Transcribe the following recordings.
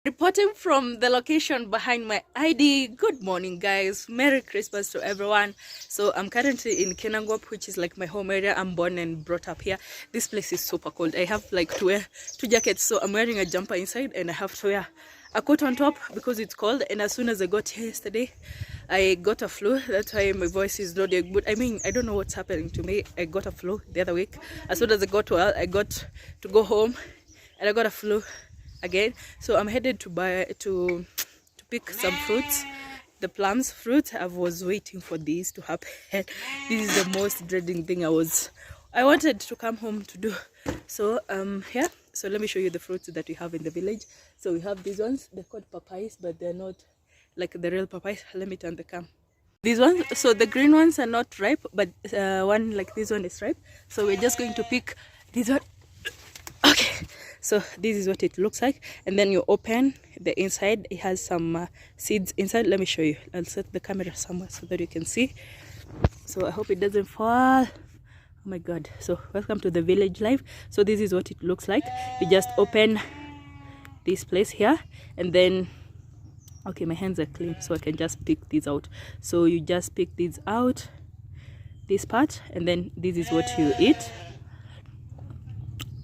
Reporting from the location behind my ID. Good morning, guys. Merry Christmas to everyone. So I'm currently in Kenangwap, which is like my home area. I'm born and brought up here. This place is super cold. I have like to wear 2 jackets, so I'm wearing a jumper inside and I have to wear a coat on top because it's cold. And as soon as I got here yesterday, I got a flu. That's why my voice is not good. I mean, I don't know what's happening to me. I got a flu the other week. As soon as I got well, I got to go home and I got a flu again. So I'm headed to pick some fruits, the plums fruit. I was waiting for this to happen. This is the most dreading thing I wanted to come home to do. So yeah, so let me show you the fruits that we have in the village. So we have these ones. They're called papayas, but they're not like the real papayas. Let me turn the cam. These ones, so the green ones are not ripe, but one like this one is ripe. So we're just going to pick this one. Okay, so this is what it looks like, and then you open the inside. It has some seeds inside. Let me show you. I'll set the camera somewhere so that you can see. So I hope it doesn't fall. Oh my god. So welcome to the village life. So this is what it looks like. You just open this place here, and then okay, my hands are clean so I can just pick these out. So you just pick these out, this part, and then this is what you eat.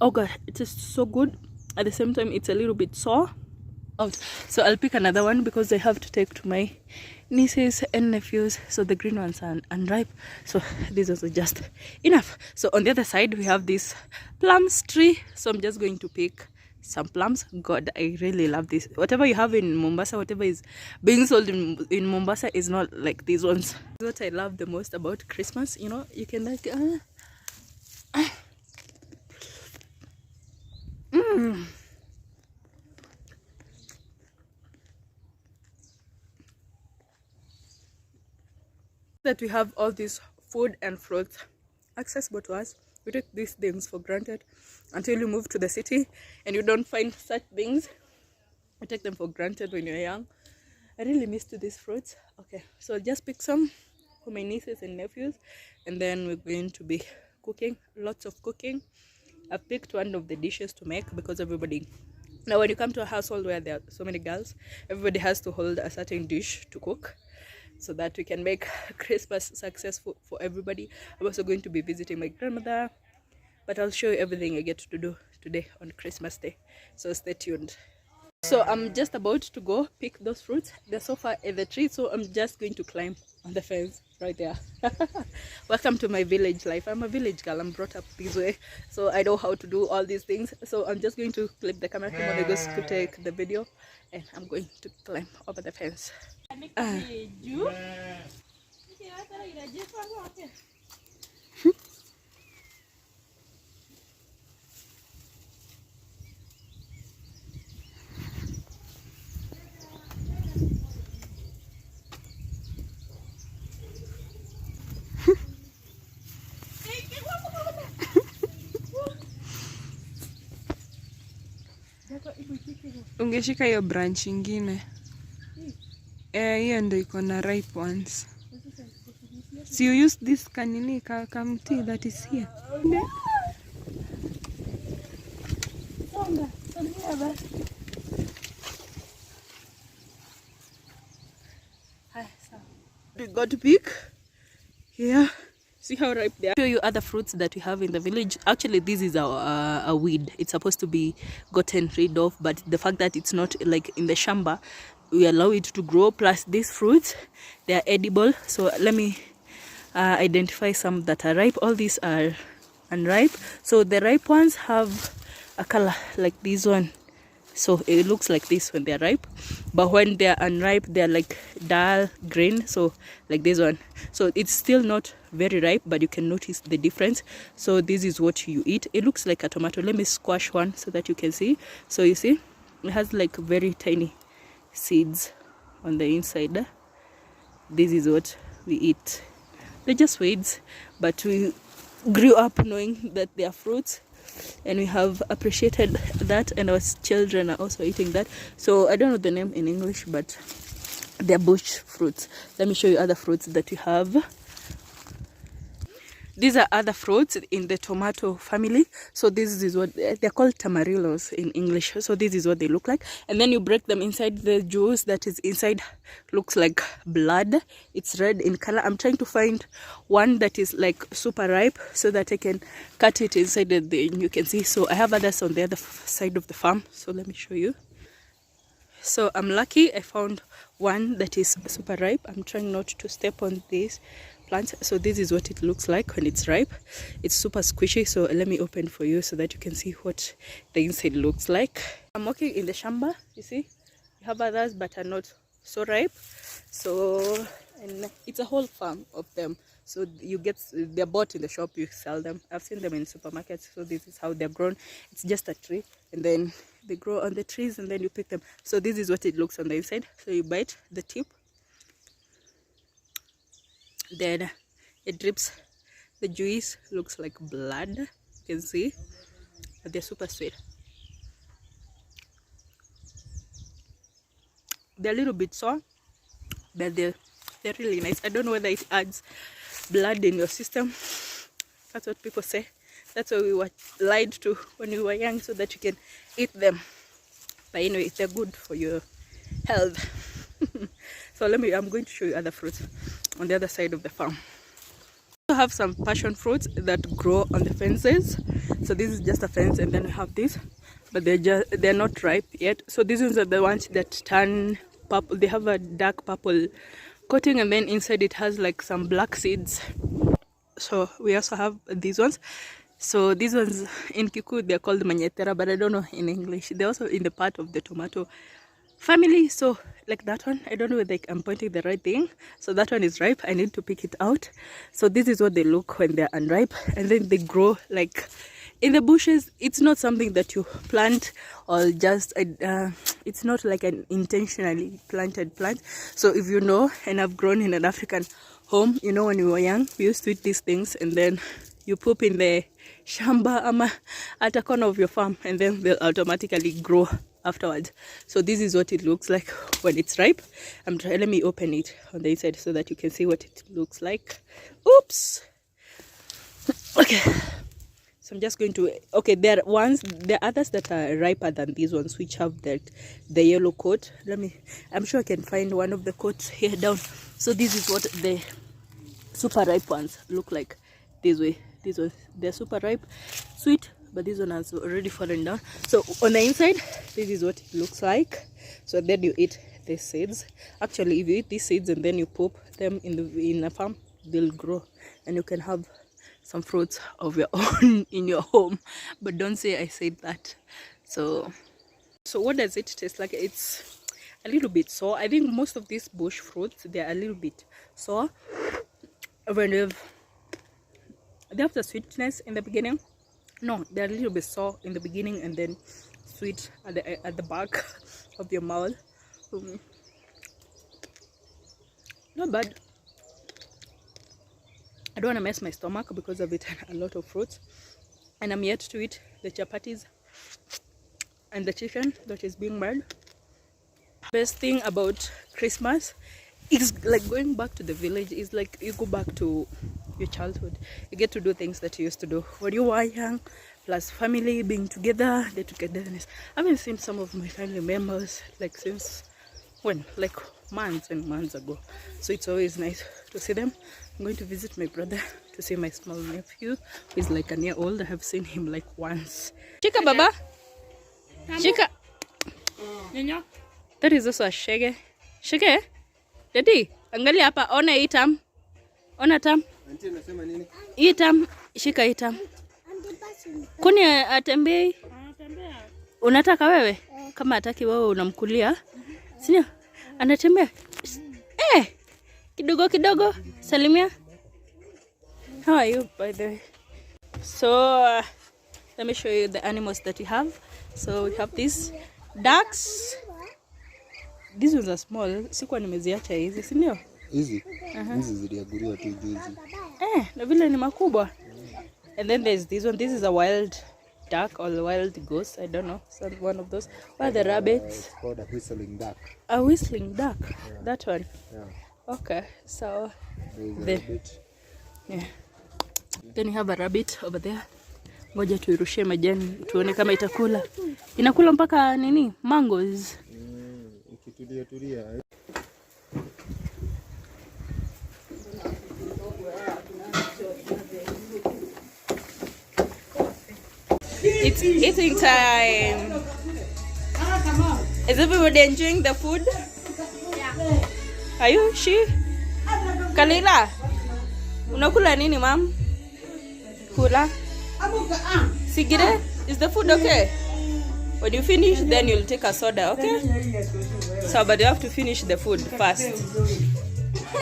Oh god, it is so good. At the same time, it's a little bit sour. So I'll pick another one because I have to take to my nieces and nephews. So the green ones are unripe, so these are just enough. So on the other side we have this plums tree, so I'm just going to pick some plums. God, I really love this. Whatever you have in Mombasa, whatever is being sold in Mombasa is not like these ones. What I love the most about Christmas, you know, you can like that we have all this food and fruits accessible to us. We take these things for granted until you move to the city and you don't find such things. We take them for granted when you're young. I really missed these fruits. Okay, so I'll just pick some for my nieces and nephews, and then we're going to be cooking, lots of cooking. I picked one of the dishes to make because everybody, now when you come to a household where there are so many girls, everybody has to hold a certain dish to cook so that we can make Christmas successful for everybody. I'm also going to be visiting my grandmother, but I'll show you everything I get to do today on Christmas Day, so stay tuned. So I'm just about to go pick those fruits. They're so far in the tree, so I'm just going to climb on the fence right there. Welcome to my village life. I'm a village girl. I'm brought up this way, so I know how to do all these things. So I'm just going to clip the camera when I go to take the video, and I'm going to climb over the fence. Ungeshika hiyo branch ingine. Hiyo ndio iko na ripe ones. So you use this kanini kamti that is here. We got to pick here. See how ripe they are. Show you other fruits that we have in the village. Actually, this is a weed. It's supposed to be gotten rid of, but the fact that it's not like in the shamba, we allow it to grow. Plus these fruits, they are edible. So let me identify some that are ripe. All these are unripe. So the ripe ones have a color like this one. So it looks like this when they're ripe, but when they're unripe, they're like dull green, so like this one. So it's still not very ripe, but you can notice the difference. So this is what you eat. It looks like a tomato. Let me squash one so that you can see. So you see, it has like very tiny seeds on the inside. This is what we eat. They're just weeds, but we grew up knowing that they are fruits, and we have appreciated that, and our children are also eating that. So I don't know the name in English, but they're bush fruits. Let me show you other fruits that we have. these are other fruits in the tomato family. So this is what they're called tamarillos in English. So this is what they look like, and then you break them inside. The juice that is inside looks like blood. It's red in color. I'm trying to find one that is like super ripe so that I can cut it inside, and then you can see. So I have others on the other side of the farm, so let me show you. So I'm lucky I found one that is super ripe. I'm trying not to step on this plant. So this is what it looks like when it's ripe. It's super squishy. So let me open for you so that you can see what the inside looks like. I'm walking in the shamba. You see, you have others but are not so ripe. So, and it's a whole farm of them. So you get, they're bought in the shop, you sell them. I've seen them in supermarkets. So this is how they're grown. It's just a tree, and then they grow on the trees, and then you pick them. So this is what it looks on the inside. So you bite the tip, then it drips. The juice looks like blood, you can see, but they're super sweet. They're a little bit sour, but they're really nice. I don't know whether it adds blood in your system. That's what people say. That's what we were lied to when we were young, so that you can eat them. But anyway, they're good for your health. So I'm going to show you other fruits on the other side of the farm. We have some passion fruits that grow on the fences. So this is just a fence, and then we have this, but they're not ripe yet. So these ones are the ones that turn purple. They have a dark purple coating, and then inside it has like some black seeds. So we also have these ones. So these ones in Kikuyu they're called manyetera, but I don't know in English. They're also in the part of the tomato family. So like that one, I don't know whether I'm pointing the right thing. So that one is ripe. I need to pick it out. So this is what they look when they're unripe, and then they grow like in the bushes. It's not something that you plant or just it's not like an intentionally planted plant. So if you know, and I've grown in an African home, you know, when we were young we used to eat these things, and then you poop in the shamba ama at a corner of your farm, and then they'll automatically grow afterwards. So this is what it looks like when it's ripe. Let me open it on the inside so that you can see what it looks like. Oops. Okay, so I'm just going to, okay, there are others that are riper than these ones, which have the yellow coat. I'm sure I can find one of the coats here down. So this is what the super ripe ones look like. This way, these ones, they're super ripe, sweet, but this one has already fallen down. So on the inside, this is what it looks like. So then you eat the seeds. Actually, if you eat these seeds and then you poop them in a farm, they'll grow, and you can have some fruits of your own in your home. But don't say I said that. So what does it taste like? It's a little bit sour. I think most of these bush fruits, they're a little bit sour. When they have the sweetness in the beginning. No, they're a little bit sour in the beginning, and then sweet at the back of your mouth. Not bad. I don't want to mess my stomach because I've eaten a lot of fruits, and I'm yet to eat the chapatis and the chicken that is being made. Best thing about Christmas is like going back to the village. Is like you go back to your childhood. You get to do things that you used to do when you were young, plus family being together, the togetherness. I haven't seen some of my family members like since when, like months and months ago. So it's always nice to see them. I'm going to visit my brother to see my small nephew who is like a year old. I have seen him like once. Shika baba, shika. That is also a shege. Shege, daddy, angalia hapa, ona hii tam, ona tam. Hii tam, shika hii tam. Kuni atembei? Unataka wewe? Kama ataki wewe unamkulia. Sio? Anatembea. Kidogo kidogo. Salimia. How are you, by the way? So let me show you the animals that we have. So we have these ducks. These ones are small. Sikuwa nimeziacha hizi, si ndio? Hizi. Hizi ziliaguriwa tu juzi. Na vile ni makubwa. And then there's this one. This is a wild duck or wild goose. I don't know. Some one of those. What are the rabbits? It's called a whistling duck. A whistling duck. Yeah. That one. Yeah. Okay. So there's a rabbit. Yeah. Then we have a rabbit over there. Ngoja tuirushie majani tuone kama itakula. Inakula mpaka nini? Mangoes. Tulia. It's eating time. Is everybody enjoying the food? Yeah. Are you? She? Kalila? Unakula nini, ma'am? Kula? Sigire? Is the food okay? When you finish, then you'll take a soda, okay? So, but you have to finish the food first.